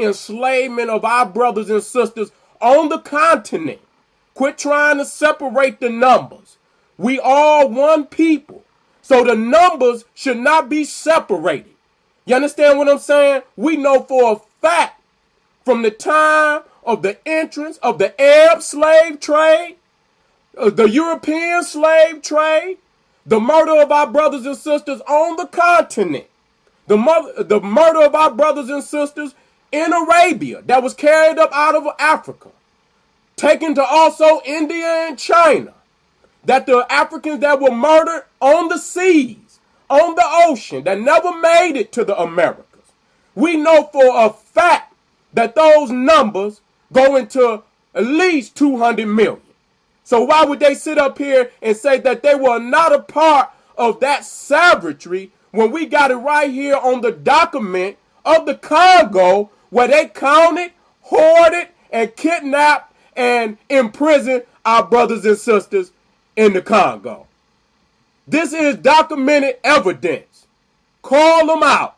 enslavement of our brothers and sisters on the continent. Quit trying to separate the numbers. We all one people. So the numbers should not be separated. You understand what I'm saying? We know for a fact from the time of the entrance of the Arab slave trade, the European slave trade, the murder of our brothers and sisters on the continent, the murder of our brothers and sisters in Arabia that was carried up out of Africa, taken to also India and China, that the Africans that were murdered on the seas, on the ocean, that never made it to the Americas. We know for a fact that those numbers go into at least 200 million. So why would they sit up here and say that they were not a part of that savagery when we got it right here on the document of the Congo where they counted, hoarded, and kidnapped and imprisoned our brothers and sisters in the Congo? This is documented evidence. Call them out.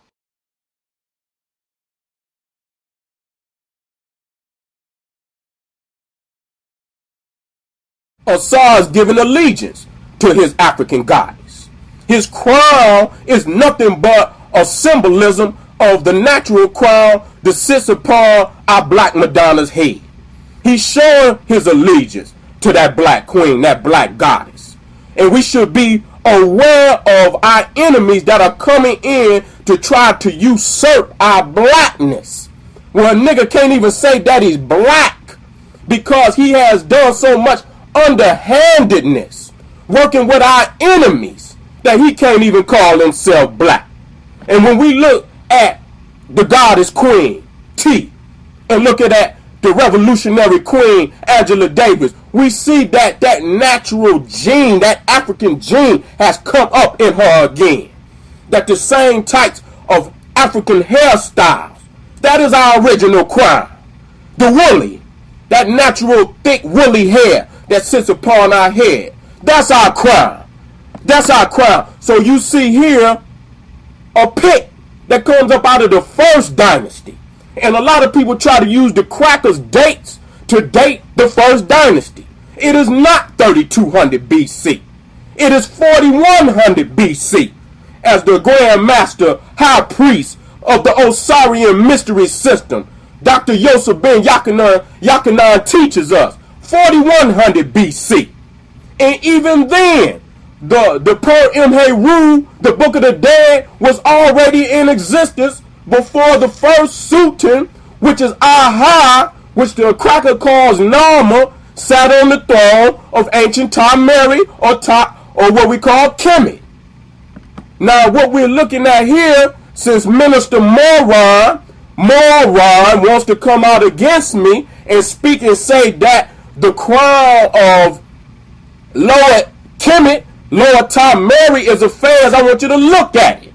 Assad is giving allegiance to his African goddess. His crown is nothing but a symbolism of the natural crown that sits upon our black Madonna's head. He's showing his allegiance to that black queen, that black goddess. And we should be aware of our enemies that are coming in to try to usurp our blackness. Well, a nigga can't even say that he's black because he has done so much underhandedness working with our enemies that he can't even call himself black. And when we look at the goddess queen T and look at that the revolutionary queen Angela Davis, we see that that natural gene, that African gene has come up in her again. That the same types of African hairstyles, that is our original crown. The woolly, that natural thick woolly hair that sits upon our head, that's our crown. That's our crown. So you see here a pic that comes up out of the first dynasty. And a lot of people try to use the crackers dates to date the first dynasty. It is not 3200 BC. It is 4100 BC. As the Grand Master High Priest of the Osirian Mystery System, Dr. Yosef Ben Yakanan teaches us, 4100 BC. And even then, the Per Imheru, the Book of the Dead, was already in existence before the first Sultan, which is Aha, which the cracker calls Nama, sat on the throne of ancient Tameri or what we call Kemet. Now, what we're looking at here, since Minister Moron wants to come out against me and speak and say that the crown of Lord Kemet, Lord Tameri is a phase, I want you to look at it.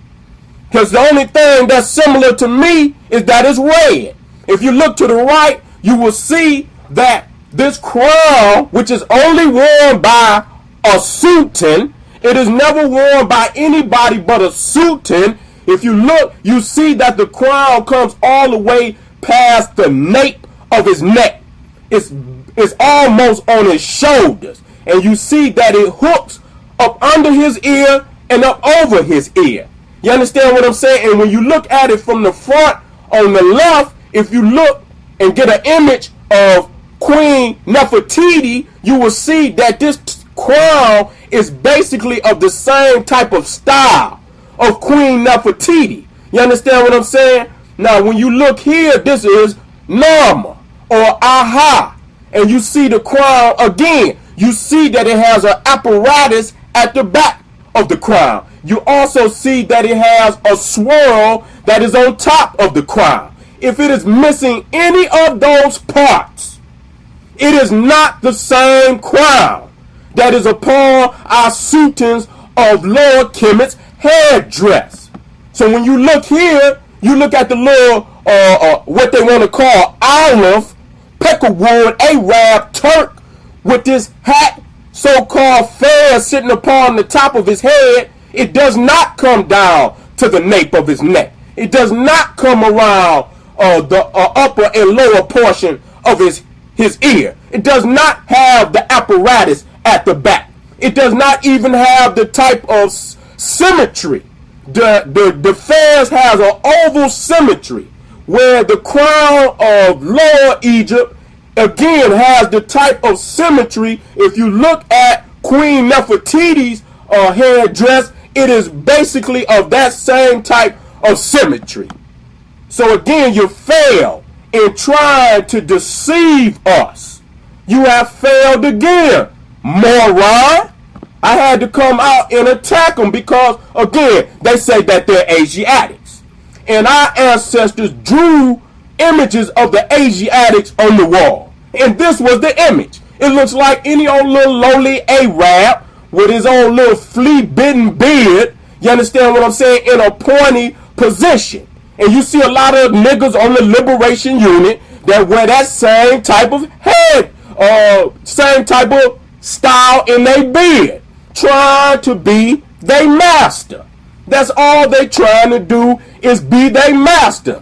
Because the only thing that's similar to me is that it's red. If you look to the right, you will see that this crown, which is only worn by a sultan, it is never worn by anybody but a sultan. If you look, you see that the crown comes all the way past the nape of his neck. It's almost on his shoulders. And you see that it hooks up under his ear and up over his ear. You understand what I'm saying? And when you look at it from the front on the left, if you look and get an image of Queen Nefertiti, you will see that this crown is basically of the same type of style of Queen Nefertiti. You understand what I'm saying? Now, when you look here, this is Nama or Aha. And you see the crown again. You see that it has an apparatus at the back of the crown. You also see that it has a swirl that is on top of the crown. If it is missing any of those parts, it is not the same crown that is upon our sultans of Lord Kemet's headdress. So when you look here, you look at the little, what they want to call olive, peckerwood, Arab, Turk, with this hat, so-called fez sitting upon the top of his head. It does not come down to the nape of his neck. It does not come around the upper and lower portion of his ear. It does not have the apparatus at the back. It does not even have the type of symmetry. The Fez has an oval symmetry, where the crown of Lower Egypt again has the type of symmetry. If you look at Queen Nefertiti's headdress, it is basically of that same type of symmetry. So again, you fail in trying to deceive us. You have failed again, moron. I had to come out and attack them because, again, they say that they're Asiatics. And our ancestors drew images of the Asiatics on the wall. And this was the image. It looks like any old little lowly Arab with his own little flea-bitten beard, you understand what I'm saying, in a pointy position. And you see a lot of niggas on the Liberation Unit that wear that same type of head, same type of style in their beard, trying to be their master. That's all they trying to do, is be their master.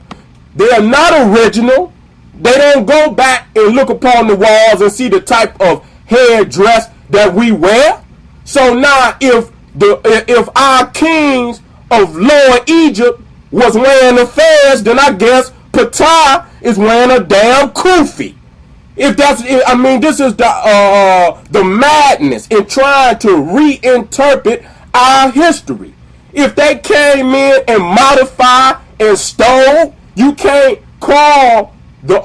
They are not original. They don't go back and look upon the walls and see the type of headdress that we wear. So now if our kings of Lower Egypt was wearing a fez, then I guess Ptah is wearing a damn kufi. If that's, I mean, this is the madness in trying to reinterpret our history. If they came in and modified and stole, you can't call the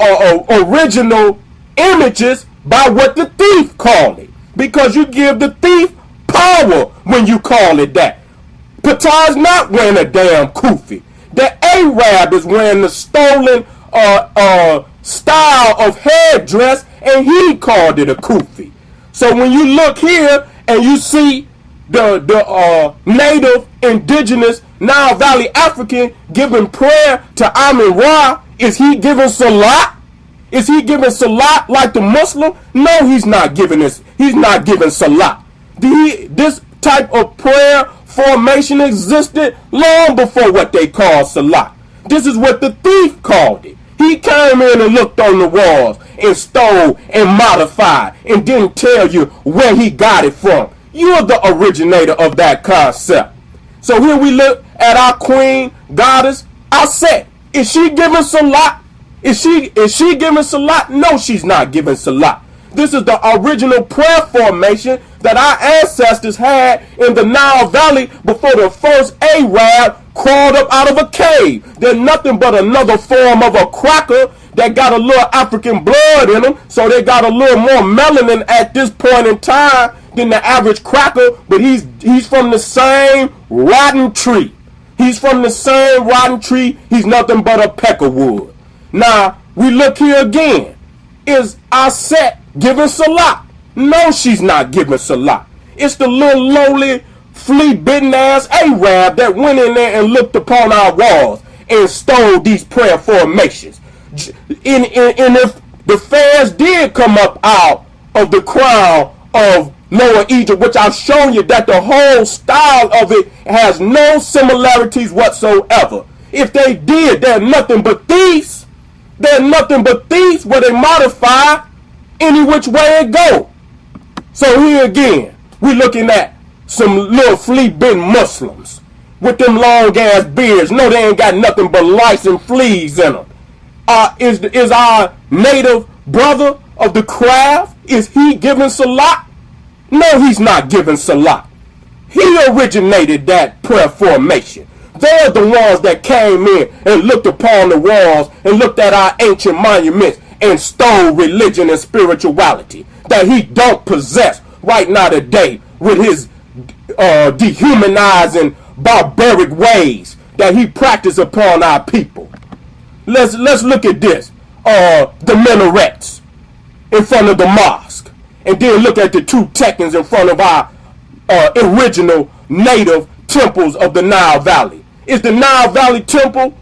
original images by what the thief called it, because you give the thief power when you call it that. Ptah is not wearing a damn kufi. The Arab is wearing the stolen style of headdress, and he called it a kufi. So when you look here and you see the native, indigenous, Nile Valley African giving prayer to Amun-Ra, is he giving salat? Is he giving salat like the Muslim? No, he's not giving this. He's not giving salat. This type of prayer formation existed long before what they call salat. This is what the thief called it. He came in and looked on the walls and stole and modified and didn't tell you where he got it from. You're the originator of that concept. So here we look at our queen, goddess, Aset. Is she giving salat? Is she giving salat? No, she's not giving salat. This is the original prayer formation that our ancestors had in the Nile Valley before the first Arab crawled up out of a cave. They're nothing but another form of a cracker that got a little African blood in them, so they got a little more melanin at this point in time than the average cracker, but he's from the same rotten tree. He's from the same rotten tree. He's nothing but a peckerwood. Now, we look here again. Is Aset giving salat? No, she's not giving salat. It's the little lowly, flea-bitten ass Arab that went in there and looked upon our walls and stole these prayer formations. And if the Fez did come up out of the crown of Lower Egypt, which I've shown you that the whole style of it has no similarities whatsoever. If they did, they're nothing but thieves. They're nothing but thieves where they modify any which way it go. So here again, we're looking at some little flea-bitten Muslims with them long-ass beards. No, they ain't got nothing but lice and fleas in them. Is our native brother of the craft, is he giving salat? No, he's not giving salat. He originated that prayer formation. They're the ones that came in and looked upon the walls and looked at our ancient monuments and stole religion and spirituality that he don't possess right now today with his dehumanizing barbaric ways that he practiced upon our people. Let's look at this. The minarets in front of the mosque. And then look at the two Tekkens in front of our original native temples of the Nile Valley. Is the Nile Valley temple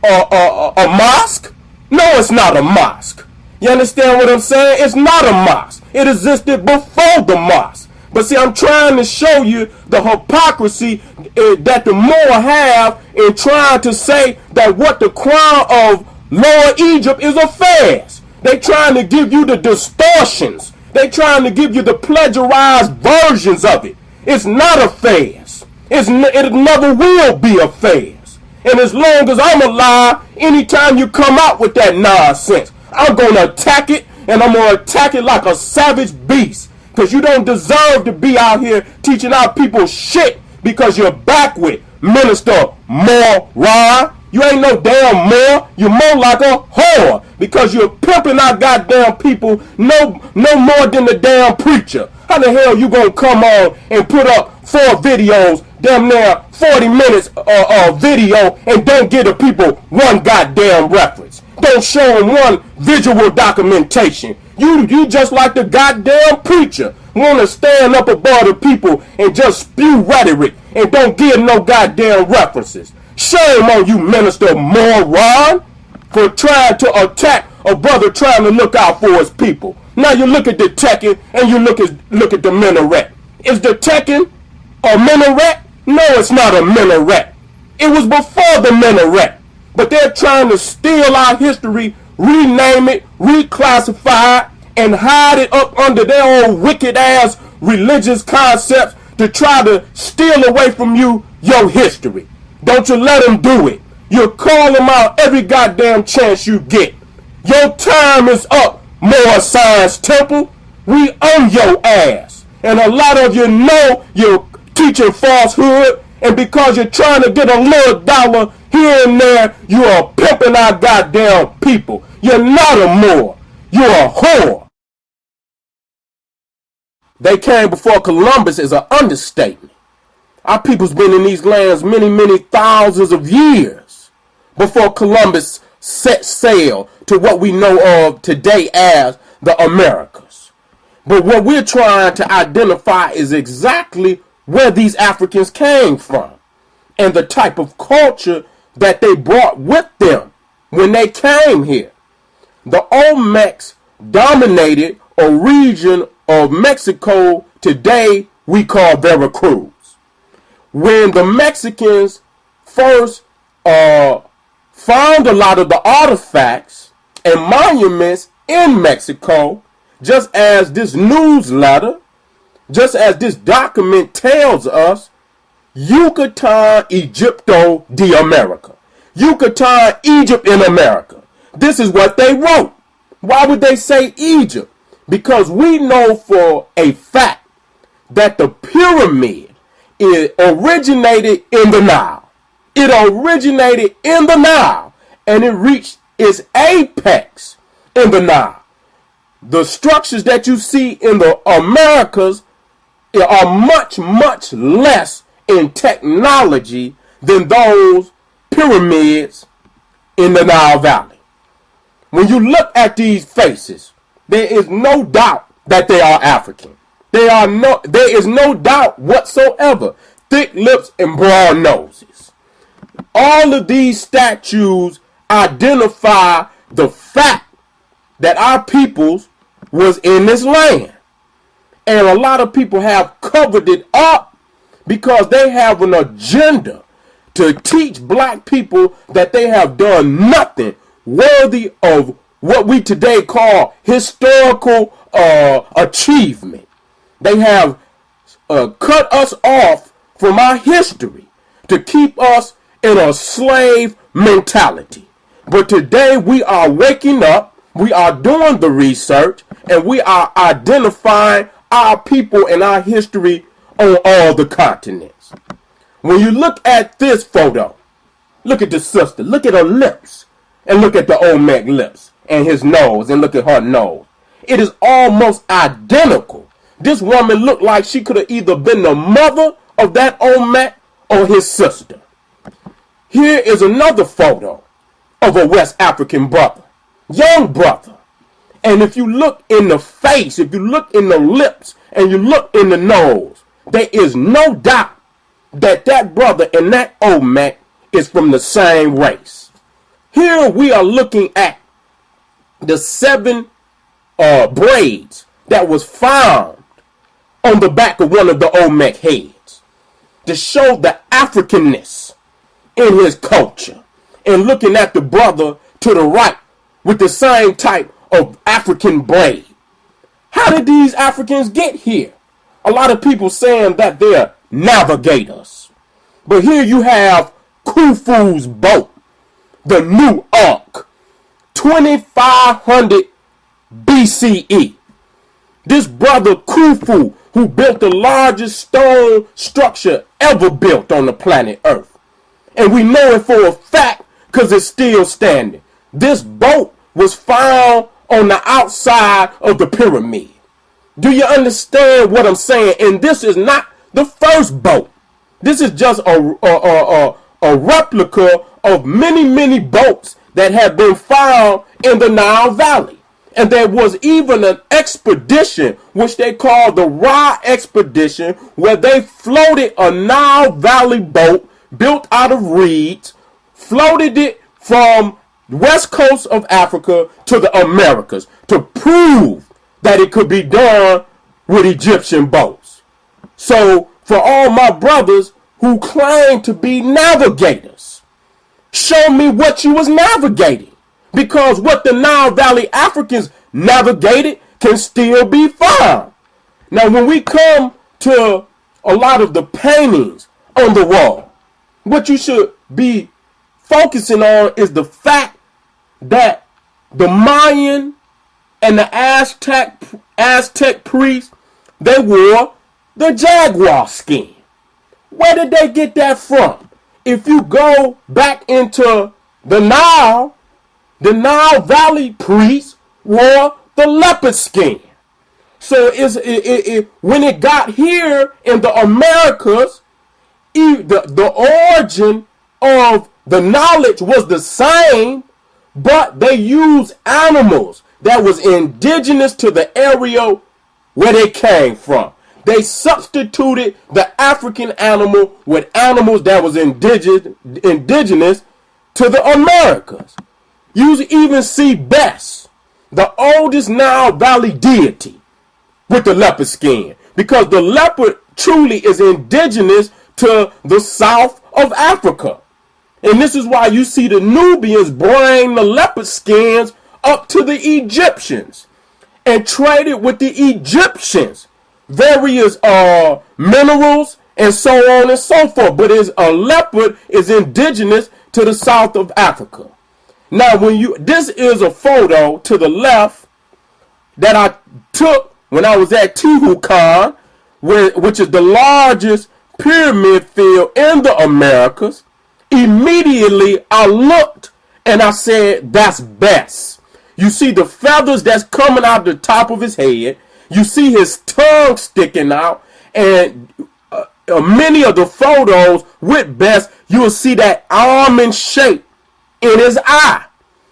a mosque? No, it's not a mosque. You understand what I'm saying? It's not a mosque. It existed before the mosque. But see, I'm trying to show you the hypocrisy that the Moor have in trying to say that what the crown of Lower Egypt is a fast. They trying to give you the distortions. They trying to give you the plagiarized versions of it. It's not a fast. It never will be a fast. And as long as I'm alive, anytime you come out with that nonsense, I'm going to attack it, and I'm going to attack it like a savage beast. Because you don't deserve to be out here teaching our people shit because you're backward, Minister Moron. You ain't no damn Moor. You're more like a whore because you're pimping our goddamn people no more than the damn preacher. How the hell you gonna come on and put up 4 videos, damn near 40 minutes of video, and don't give the people one goddamn reference? Don't show them one visual documentation. You just like the goddamn preacher. Want to stand up above the people and just spew rhetoric and don't give no goddamn references. Shame on you, Minister Moron, for trying to attack a brother trying to look out for his people. Now you look at the Tekken and you look at the minaret. Is the Tekken a minaret? No, it's not a minaret. It was before the minaret. But they're trying to steal our history, rename it, reclassify it, and hide it up under their own wicked ass religious concepts to try to steal away from you your history. Don't you let them do it. You call them out every goddamn chance you get. Your time is up, Moor Science Temple. We own your ass. And a lot of you know you're teaching falsehood, and because you're trying to get a little dollar here and there, you are pimping our goddamn people. You're not a Moor. You're a whore. They came before Columbus is an understatement. Our people's been in these lands many thousands of years before Columbus set sail to what we know of today as the Americas. But what we're trying to identify is exactly where these Africans came from and the type of culture that they brought with them when they came here. The Olmecs dominated a region of Mexico today we call Veracruz. When the Mexicans first found a lot of the artifacts and monuments in Mexico, just as this newsletter, just as this document tells us, Yucatan Egypto de America. Yucatan, Egypt in America. This is what they wrote. Why would they say Egypt? Because we know for a fact that the pyramid originated in the Nile. It originated in the Nile and it reached its apex in the Nile. The structures that you see in the Americas are much less in technology than those pyramids in the Nile Valley. When you look at these faces, there is no doubt that they are African. There is no doubt whatsoever. Thick lips and broad noses. All of these statues identify the fact that our peoples was in this land. And a lot of people have covered it up because they have an agenda to teach black people that they have done nothing worthy of what we today call historical achievement. They have cut us off from our history to keep us in a slave mentality. But today we are waking up, we are doing the research, and we are identifying our people and our history on all the continents. When you look at this photo, look at the sister, look at her lips, and look at the Olmec lips, and his nose, and look at her nose. It is almost identical. This woman looked like she could have either been the mother of that Olmec or his sister. Here is another photo of a West African brother, young brother. And if you look in the face, if you look in the lips, and you look in the nose, there is no doubt that that brother and that Olmec is from the same race. Here we are looking at the 7 braids that was found on the back of one of the Olmec heads to show the Africanness in his culture. And looking at the brother to the right with the same type of African braid. How did these Africans get here? A lot of people saying that they're navigators. But here you have Khufu's boat, the New Ark, 2500 BCE. This brother Khufu, who built the largest stone structure ever built on the planet Earth. And we know it for a fact because it's still standing. This boat was found on the outside of the pyramid. Do you understand what I'm saying? And this is not the first boat. This is just a replica of many boats that have been found in the Nile Valley. And there was even an expedition, which they called the Ra expedition, where they floated a Nile Valley boat built out of reeds, floated it from the west coast of Africa to the Americas to prove that it could be done with Egyptian boats. So for all my brothers who claim to be navigators, show me what you was navigating. Because what the Nile Valley Africans navigated can still be found. Now when we come to a lot of the paintings on the wall, what you should be focusing on is the fact that the Mayan and the Aztec priests, they wore the jaguar skin. Where did they get that from? If you go back into the Nile Valley priests wore the leopard skin. So when it got here in the Americas, the origin of the knowledge was the same, but they used animals that was indigenous to the area where they came from. They substituted the African animal with animals that was indigenous to the Americas. You even see Bess, the oldest Nile Valley deity, with the leopard skin, because the leopard truly is indigenous to the south of Africa. And this is why you see the Nubians bring the leopard skins up to the Egyptians and trade it with the Egyptians various minerals and so on and so forth. But a leopard is indigenous to the south of Africa. Now, this is a photo to the left that I took when I was at Tehukan, which is the largest pyramid field in the Americas. Immediately, I looked and I said, that's Bess. You see the feathers that's coming out the top of his head. You see his tongue sticking out. And many of the photos with Bess, you will see that almond shape in his eye.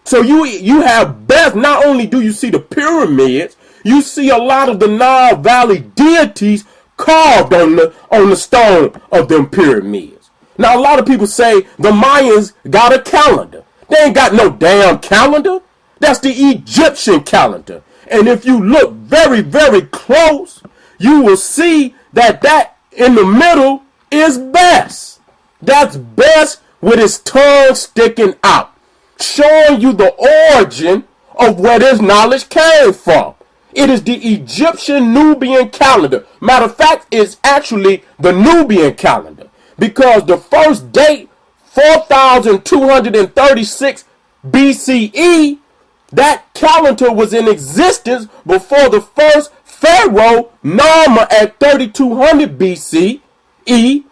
So you have Bess. Not only do you see the pyramids, you see a lot of the Nile Valley deities carved on the stone of them pyramids. Now, a lot of people say the Mayans got a calendar. They ain't got no damn calendar. That's the Egyptian calendar. And if you look very close, you will see that in the middle is Bess. That's Bess with his tongue sticking out, showing you the origin of where this knowledge came from. It is the Egyptian Nubian calendar. Matter of fact, it's actually the Nubian calendar, because the first date, 4236 BCE, that calendar was in existence before the first pharaoh, Narmer, at 3200 BCE,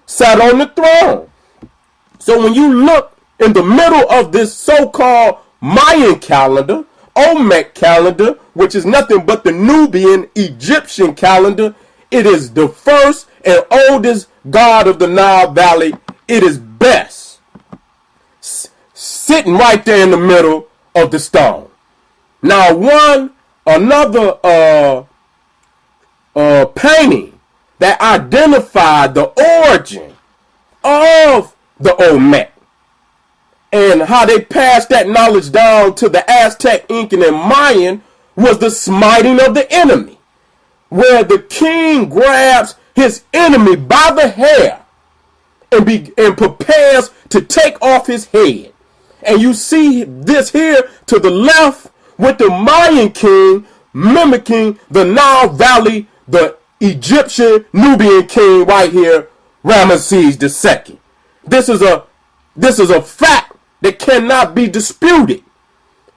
sat on the throne. So when you look in the middle of this so-called Mayan calendar, Olmec calendar, which is nothing but the Nubian Egyptian calendar, it is the first and oldest god of the Nile Valley. It is Bess, sitting right there in the middle of the stone. Now, another painting that identified the origin of the Olmec and how they passed that knowledge down to the Aztec, Incan, and Mayan was the smiting of the enemy, where the king grabs his enemy by the hair and prepares to take off his head. And you see this here to the left with the Mayan king mimicking the Nile Valley, the Egyptian Nubian king right here, Ramesses II. This is a fact that cannot be disputed.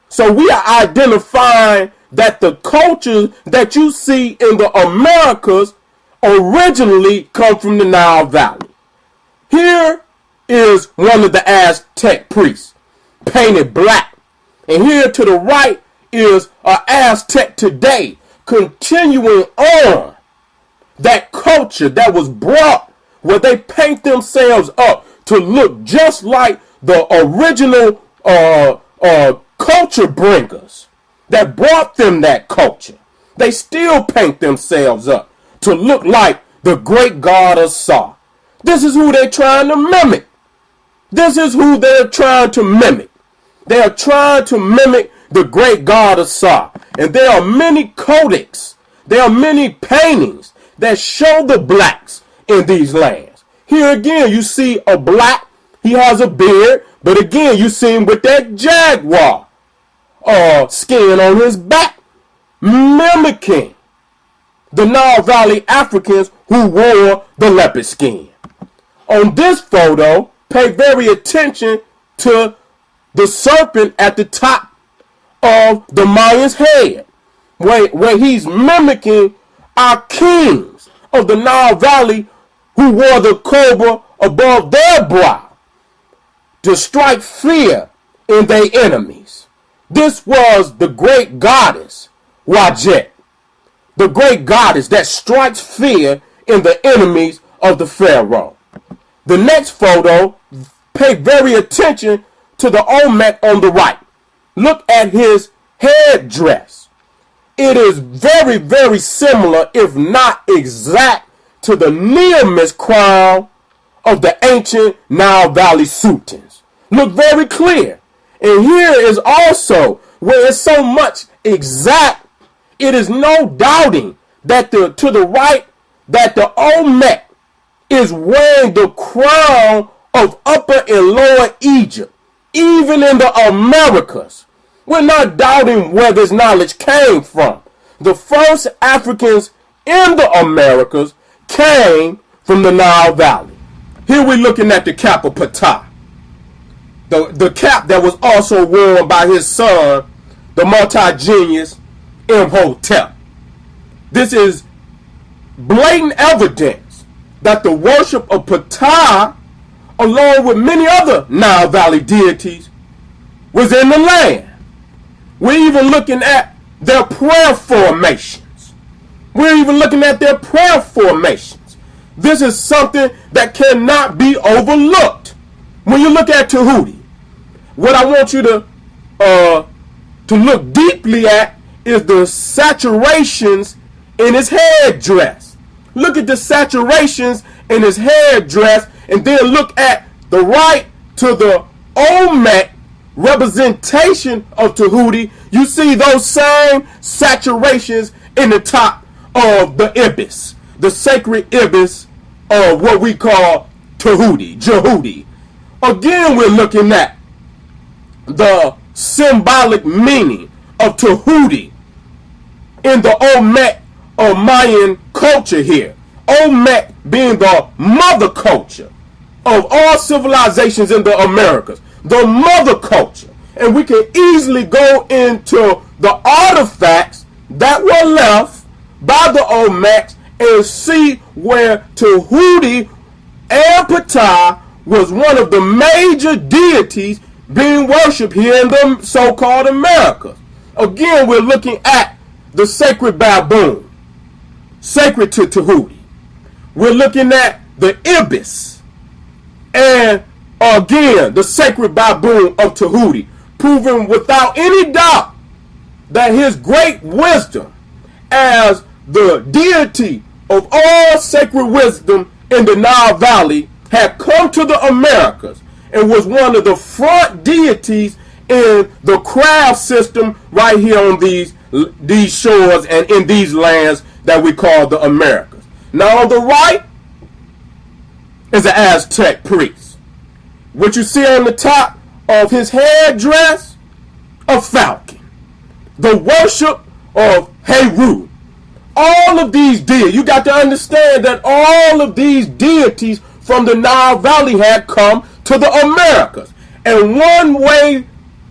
So we are identifying that the cultures that you see in the Americas originally come from the Nile Valley. Here is one of the Aztec priests, painted black. And here to the right is an Aztec today, continuing on that culture that was brought where they paint themselves up to look just like the original culture bringers that brought them that culture. They still paint themselves up to look like the great god of Sa. This is who they're trying to mimic. This is who they're trying to mimic. They are trying to mimic the great god of Sa. And there are many codex, there are many paintings that show the blacks in these lands. Here again, you see a black, he has a beard, but again, you see him with that jaguar skin on his back, mimicking the Nile Valley Africans who wore the leopard skin. On this photo, pay very attention to the serpent at the top of the Mayan's head, where he's mimicking our kings of the Nile Valley who wore the cobra above their brow to strike fear in their enemies. This was the great goddess Wajet, the great goddess that strikes fear in the enemies of the pharaoh. The next photo, pay very attention to the Olmec on the right. Look at his headdress. It is very, very similar, if not exact, to the Nemesis crown of the ancient Nile Valley Sultans. Look very clear. And here is also where it's so much exact, it is no doubting that to the right, that the Olmec is wearing the crown of Upper and Lower Egypt, even in the Americas. We're not doubting where this knowledge came from. The first Africans in the Americas came from the Nile Valley. Here we're looking at the cap of Ptah, the cap that was also worn by his son, the multi-genius Imhotep. This is blatant evidence that the worship of Ptah, along with many other Nile Valley deities, was in the land. We're even looking at their prayer formations. We're even looking at their prayer formations. This is something that cannot be overlooked. When you look at Tahuti, what I want you to look deeply at is the saturations in his headdress. Look at the saturations in his headdress, and then look at the right to the Olmec representation of Tahuti. You see those same saturations in the top of the ibis, the sacred ibis of what we call Tahuti, Jehuti. Again, we're looking at the symbolic meaning of Tahuti in the Olmec or Mayan culture here. Olmec being the mother culture of all civilizations in the Americas, the mother culture. And we can easily go into the artifacts that were left by the Olmecs and see where Tahuti and Ptah was one of the major deities being worshipped here in the so-called Americas. Again, we're looking at the sacred baboon, sacred to Tahuti. We're looking at the ibis, and again, the sacred baboon of Tahuti, proving without any doubt that his great wisdom as the deity of all sacred wisdom in the Nile Valley had come to the Americas and was one of the front deities in the craft system right here on these shores and in these lands that we call the Americas. Now on the right is an Aztec priest. What you see on the top of his headdress, a falcon. The worship of Heru. All of these deities, you got to understand that all of these deities from the Nile Valley had come to the Americas. And one way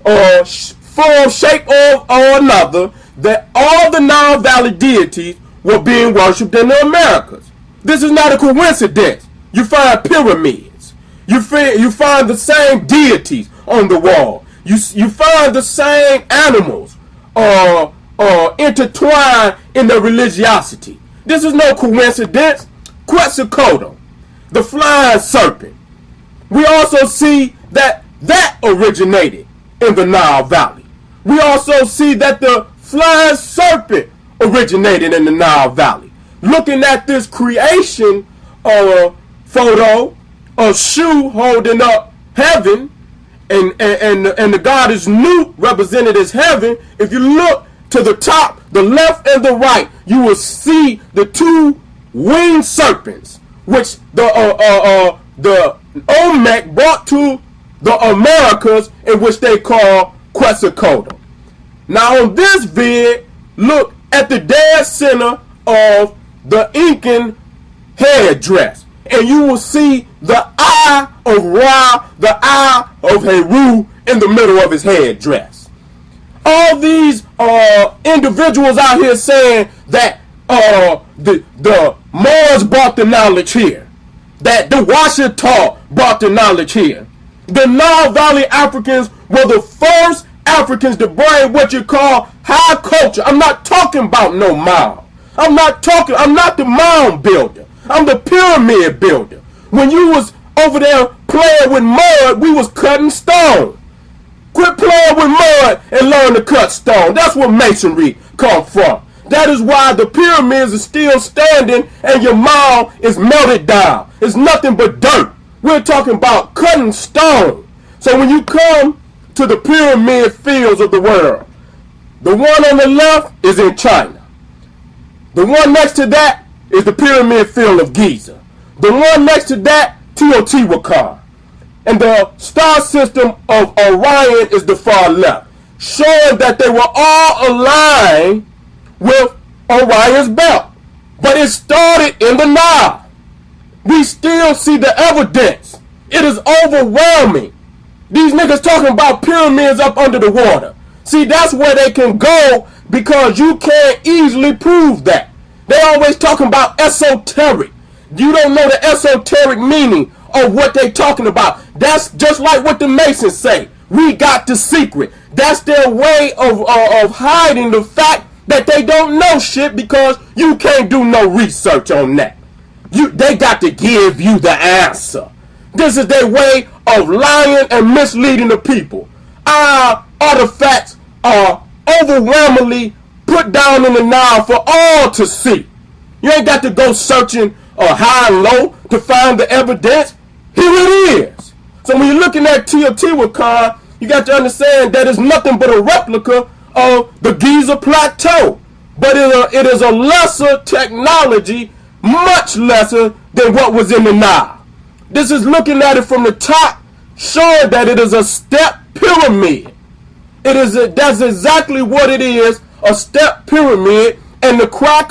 or form, shape, or another, that all the Nile Valley deities were being worshipped in the Americas. This is not a coincidence. You find pyramids. You find the same deities on the wall. You find the same animals intertwined in their religiosity. This is no coincidence. Quetzalcoatl, the flying serpent. We also see that originated in the Nile Valley. We also see that the flying serpent originated in the Nile Valley. Looking at this creation photo of Shu holding up heaven, and the goddess Nut represented as heaven. If you look to the top, the left and the right, you will see the two winged serpents, which the Olmec brought to the Americas, in which they call Quetzalcoatl. Now on this vid, look at the dead center of the Incan headdress, and you will see the eye of Ra, the eye of Heru in the middle of his headdress. All these individuals out here saying that the Moors brought the knowledge here, that the Washita brought the knowledge here. The Nile Valley Africans were the first Africans to bring what you call high culture. I'm not talking about no mound. I'm not the mound builder. I'm the pyramid builder. When you was over there playing with mud, we was cutting stone. Quit playing with mud and learn to cut stone. That's where masonry come from. That is why the pyramids are still standing and your mound is melted down. It's nothing but dirt. We're talking about cutting stone. So when you come to the pyramid fields of the world, the one on the left is in China. The one next to that is the pyramid field of Giza. The one next to that, Teotihuacan. And the star system of Orion is the far left, showing that they were all aligned with Orion's belt. But it started in the Nile. We still see the evidence. It is overwhelming. These niggas talking about pyramids up under the water. See, that's where they can go, because you can't easily prove that. They always talking about esoteric. You don't know the esoteric meaning of what they talking about. That's just like what the Masons say. We got the secret. That's their way of hiding the fact that they don't know shit, because you can't do no research on that. They got to give you the answer. This is their way of lying and misleading the people. Our artifacts are overwhelmingly put down in the Nile for all to see. You ain't got to go searching high and low to find the evidence. Here it is. So when you're looking at Teotihuacan, you got to understand that it's nothing but a replica of the Giza Plateau. But it is a lesser technology, much lesser than what was in the Nile. This is looking at it from the top, showing that it is a step pyramid. That's exactly what it is, a step pyramid, and the crackers